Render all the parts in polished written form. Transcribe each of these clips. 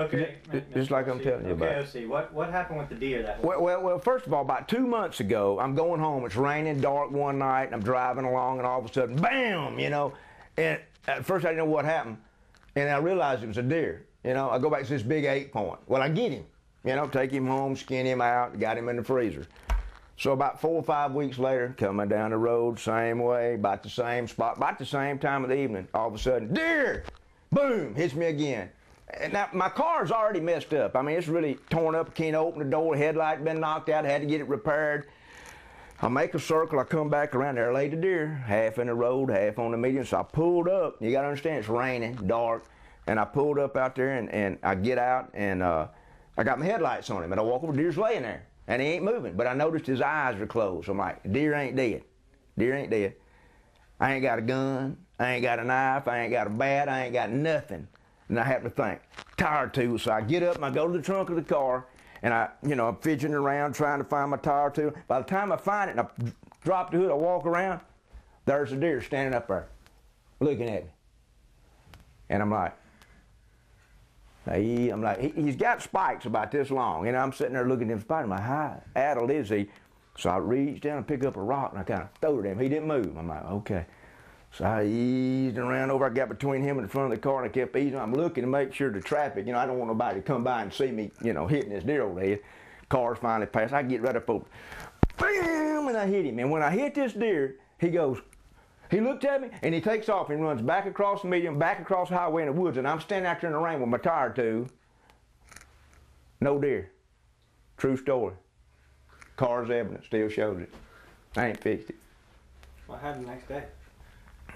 Okay. Just like I'm telling you about. Okay, let's see. What happened with the deer that way? Well, first of all, about 2 months ago, I'm going home. It's raining, dark one night, and I'm driving along, and all of a sudden, bam, you know. And at first, I didn't know what happened, and I realized it was a deer. You know, I go back to this big 8-point. Well, I get him, you know, take him home, skin him out, got him in the freezer. So about 4 or 5 weeks later, coming down the road, same way, about the same spot, about the same time of the evening, all of a sudden, deer, boom, hits me again. And now, my car's already messed up. I mean, it's really torn up. I can't open the door. Headlight been knocked out. I had to get it repaired. I make a circle. I come back around there. I laid the deer, half in the road, half on the median. So I pulled up. You got to understand, it's raining, dark. And I pulled up out there, and I get out, and I got my headlights on him. And I walk over, deer's laying there. And he ain't moving. But I noticed his eyes are closed. So I'm like, deer ain't dead. Deer ain't dead. I ain't got a gun. I ain't got a knife. I ain't got a bat. I ain't got nothing. And I happen to think, tire tool. So I get up and I go to the trunk of the car, and I'm fidgeting around trying to find my tire tool. By the time I find it and I drop the hood, I walk around, there's a deer standing up there, looking at me. And I'm like, he's got spikes about this long. And I'm sitting there looking at him, I'm like, how addled is he? So I reached down and picked up a rock and I kind of threw it at him. He didn't move. I'm like, okay. So I eased around over. I got between him and the front of the car, and I kept easing. I'm looking to make sure the traffic, I don't want nobody to come by and see me, hitting this deer over the head. Cars finally pass. I get right up over, bam, and I hit him. And when I hit this deer, he looked at me, and he takes off and runs back across the median, back across the highway in the woods, and I'm standing out there in the rain with my tire tool. No deer. True story. Car's evidence still shows it. I ain't fixed it. What happened the next day?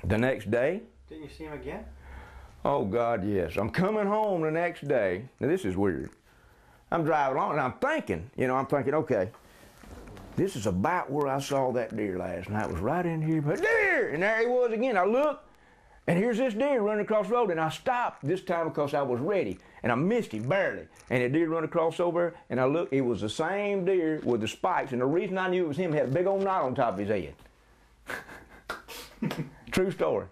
The next day? Didn't you see him again? Oh, God, yes. I'm coming home the next day. Now, this is weird. I'm driving along, and I'm thinking, okay, this is about where I saw that deer last night. It was right in here. But deer! And there he was again. I look, and here's this deer running across the road, and I stopped this time because I was ready, and I missed him barely. And the deer run across over, and I looked, it was the same deer with the spikes, and the reason I knew it was him, he had a big old knot on top of his head. True story.